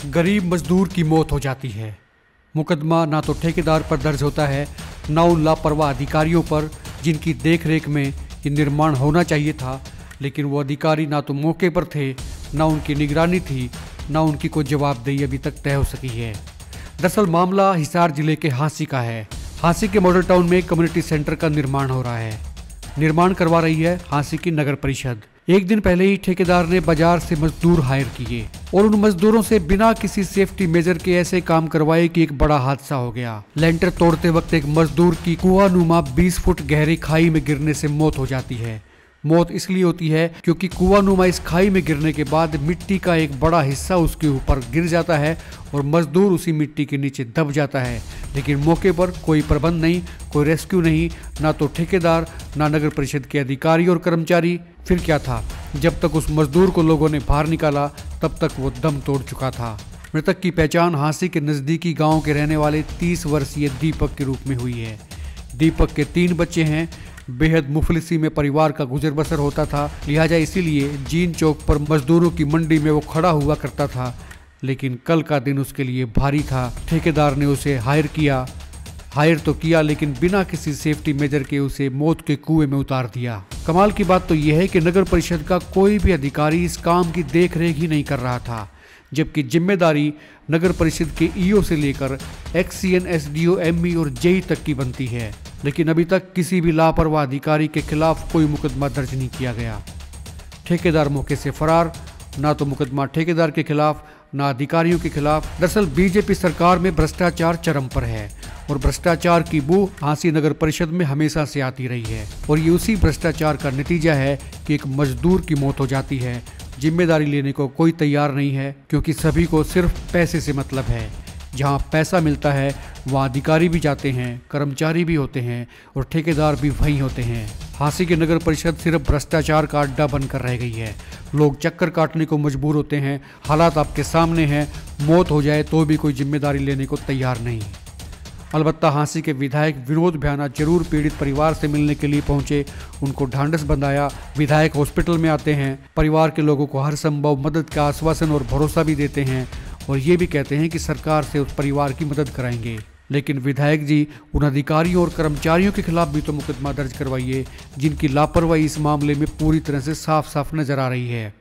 गरीब मजदूर की मौत हो जाती है। मुकदमा ना तो ठेकेदार पर दर्ज होता है, ना उन लापरवाह अधिकारियों पर जिनकी देखरेख में ये निर्माण होना चाहिए था, लेकिन वो अधिकारी ना तो मौके पर थे, ना उनकी निगरानी थी, ना उनकी कोई जवाबदेही अभी तक तय हो सकी है। दरअसल मामला हिसार जिले के हांसी का है। हांसी के मॉडल टाउन में कम्युनिटी सेंटर का निर्माण हो रहा है। निर्माण करवा रही है हांसी की नगर परिषद। एक दिन पहले ही ठेकेदार ने बाजार से मजदूर हायर किए और उन मजदूरों से बिना किसी सेफ्टी मेजर के ऐसे काम करवाए कि एक बड़ा हादसा हो गया। लेंटर तोड़ते वक्त एक मजदूर की कुआनुमा 20 फुट गहरी खाई में गिरने से मौत हो जाती है। मौत इसलिए होती है क्योंकि कुआनुमा इस खाई में गिरने के बाद मिट्टी का एक बड़ा हिस्सा उसके ऊपर गिर जाता है और मजदूर उसी मिट्टी के नीचे दब जाता है। लेकिन मौके पर कोई प्रबंध नहीं, कोई रेस्क्यू नहीं, ना तो ठेकेदार, ना नगर परिषद के अधिकारी और कर्मचारी। फिर क्या था, जब तक उस मजदूर को लोगों ने बाहर निकाला तब तक वो दम तोड़ चुका था। मृतक की पहचान हांसी के नजदीकी गांव के रहने वाले 30 वर्षीय दीपक के रूप में हुई है। दीपक के 3 बच्चे हैं। बेहद मुफलिसी में परिवार का गुजर बसर होता था, लिहाजा इसीलिए जीन चौक पर मजदूरों की मंडी में वो खड़ा हुआ करता था। लेकिन कल का दिन उसके लिए भारी था। ठेकेदार ने उसे हायर तो किया, लेकिन बिना किसी सेफ्टी मेजर के उसे मौत के कुएं में उतार दिया। कमाल की बात तो यह है कि नगर परिषद का कोई भी अधिकारी इस काम की देखरेख ही नहीं कर रहा था, जबकि जिम्मेदारी नगर परिषद के ईओ से लेकर एक्सीएन, एसडीओ, एमई और जेई तक की बनती है। लेकिन अभी तक किसी भी लापरवाह अधिकारी के खिलाफ कोई मुकदमा दर्ज नहीं किया गया। ठेकेदार मौके से फरार। ना तो मुकदमा ठेकेदार के खिलाफ, ना अधिकारियों के खिलाफ। दरअसल बीजेपी सरकार में भ्रष्टाचार चरम पर है और भ्रष्टाचार की बू हांसी नगर परिषद में हमेशा से आती रही है। और ये उसी भ्रष्टाचार का नतीजा है कि एक मजदूर की मौत हो जाती है। जिम्मेदारी लेने को कोई तैयार नहीं है, क्योंकि सभी को सिर्फ पैसे से मतलब है। जहां पैसा मिलता है वहां अधिकारी भी जाते हैं, कर्मचारी भी होते हैं और ठेकेदार भी वहीं होते हैं। हांसी की नगर परिषद सिर्फ भ्रष्टाचार का अड्डा बनकर रह गई है। लोग चक्कर काटने को मजबूर होते हैं। हालात आपके सामने हैं। मौत हो जाए तो भी कोई जिम्मेदारी लेने को तैयार नहीं। अलबत्ता हांसी के विधायक विनोद भ्याना जरूर पीड़ित परिवार से मिलने के लिए पहुंचे, उनको ढांढस बंधाया। विधायक हॉस्पिटल में आते हैं, परिवार के लोगों को हर संभव मदद का आश्वासन और भरोसा भी देते हैं और ये भी कहते हैं कि सरकार से उस परिवार की मदद कराएंगे। लेकिन विधायक जी, उन अधिकारियों और कर्मचारियों के खिलाफ भी तो मुकदमा दर्ज करवाइए जिनकी लापरवाही इस मामले में पूरी तरह से साफ साफ नजर आ रही है।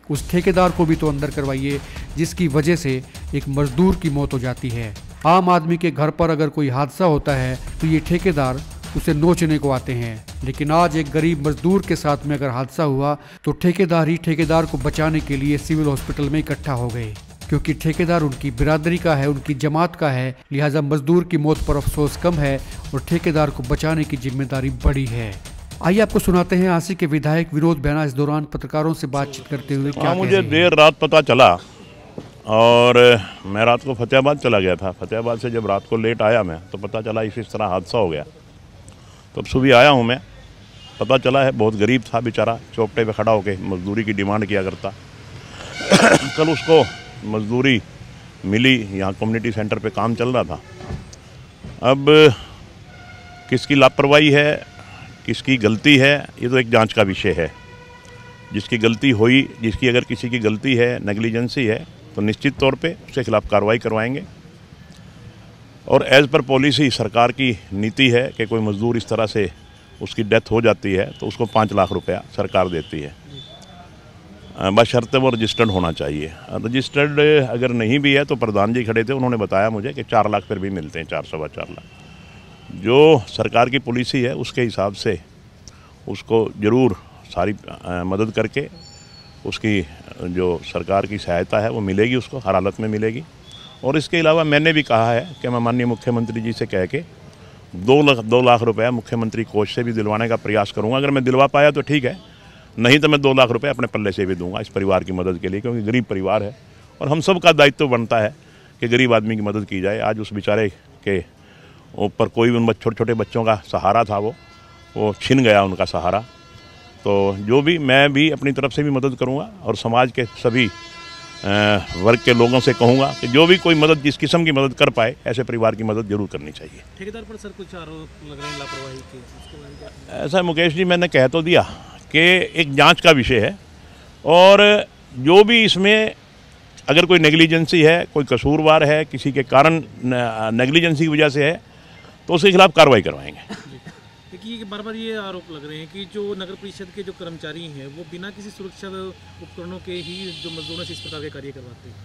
उस ठेकेदार को भी तो अंदर करवाइए जिसकी वजह से एक मजदूर की मौत हो जाती है। आम आदमी के घर पर अगर कोई हादसा होता है तो ये ठेकेदार उसे नोचने को आते हैं, लेकिन आज एक गरीब मजदूर के साथ में अगर हादसा हुआ तो ठेकेदार ही ठेकेदार को बचाने के लिए सिविल हॉस्पिटल में इकट्ठा हो गए, क्योंकि ठेकेदार उनकी बिरादरी का है, उनकी जमात का है। लिहाजा मजदूर की मौत पर अफसोस कम है और ठेकेदार को बचाने की जिम्मेदारी बड़ी है। आइए आपको सुनाते हैं हांसी के विधायक विनोद भ्याना इस दौरान पत्रकारों से बातचीत करते हुए क्या मुझे देर रात पता चला और मैं रात को फतेहाबाद चला गया था। फतेहाबाद से जब रात को लेट आया मैं तो पता चला इस तरह हादसा हो गया। तो अब सुबह आया हूँ मैं, पता चला है बहुत गरीब था बेचारा, चौकटे पे खड़ा होकर मजदूरी की डिमांड किया करता। कल उसको मजदूरी मिली, यहाँ कम्युनिटी सेंटर पे काम चल रहा था। अब किसकी लापरवाही है, किसकी गलती है, ये तो एक जांच का विषय है। जिसकी गलती हुई, जिसकी अगर किसी की गलती है, नेग्लिजेंसी है, तो निश्चित तौर पे उसके खिलाफ कार्रवाई करवाएंगे। और एज़ पर पॉलिसी सरकार की नीति है कि कोई मजदूर इस तरह से उसकी डेथ हो जाती है तो उसको 5 लाख रुपया सरकार देती है, बशर्ते वो रजिस्टर्ड होना चाहिए। रजिस्टर्ड अगर नहीं भी है तो प्रधान जी खड़े थे, उन्होंने बताया मुझे कि 4 लाख फिर भी मिलते हैं, 4 सवा 4 लाख। जो सरकार की पॉलिसी है उसके हिसाब से उसको ज़रूर सारी मदद करके उसकी जो सरकार की सहायता है वो मिलेगी, उसको हर हालत में मिलेगी। और इसके अलावा मैंने भी कहा है कि मैं माननीय मुख्यमंत्री जी से कह के 2 लाख रुपया मुख्यमंत्री कोष से भी दिलवाने का प्रयास करूँगा। अगर मैं दिलवा पाया तो ठीक है, नहीं तो मैं 2 लाख रुपये अपने पल्ले से भी दूंगा इस परिवार की मदद के लिए, क्योंकि गरीब परिवार है और हम सब का दायित्व बनता है कि गरीब आदमी की मदद की जाए। आज उस बेचारे के ऊपर कोई उन छोटे छोटे बच्चों का सहारा था, वो छिन गया उनका सहारा। तो जो भी, मैं भी अपनी तरफ से भी मदद करूंगा और समाज के सभी वर्ग के लोगों से कहूंगा कि जो भी कोई मदद, जिस किस्म की मदद कर पाए, ऐसे परिवार की मदद जरूर करनी चाहिए। ठेकेदार पर सर कुछ आरोप लग रहे हैं लापरवाही के, ऐसा मुकेश जी मैंने कह तो दिया कि एक जांच का विषय है और जो भी इसमें अगर कोई नेग्लिजेंसी है, कोई कसूरवार है, किसी के कारण नेग्लिजेंसी की वजह से है, तो उसके खिलाफ कार्रवाई करवाएंगे। देखिए बार बार ये आरोप लग रहे हैं कि जो नगर परिषद के जो कर्मचारी हैं वो बिना किसी सुरक्षा उपकरणों के ही जो मजदूरों से इस प्रकार के कार्य करवाते हैं।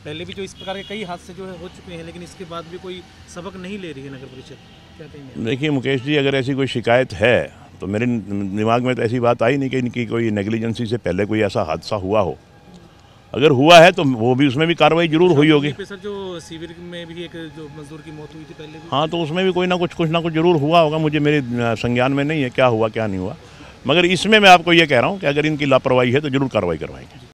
पहले भी जो इस प्रकार के कई हादसे जो है हो चुके हैं, लेकिन इसके बाद भी कोई सबक नहीं ले रही है नगर परिषद। क्या कहेंगे? देखिए मुकेश जी, अगर ऐसी कोई शिकायत है तो मेरे दिमाग में तो ऐसी बात आई नहीं कि इनकी कोई नेग्लिजेंसी से पहले कोई ऐसा हादसा हुआ हो। अगर हुआ है तो वो भी, उसमें भी कार्रवाई जरूर हुई होगी। सर जो शिविर में भी एक जो मजदूर की मौत हुई थी पहले भी, हाँ, तो उसमें भी कोई ना कुछ जरूर हुआ होगा। मुझे मेरे संज्ञान में नहीं है क्या हुआ क्या नहीं हुआ, मगर इसमें मैं आपको ये कह रहा हूँ कि अगर इनकी लापरवाही है तो जरूर कार्रवाई करवाएंगे।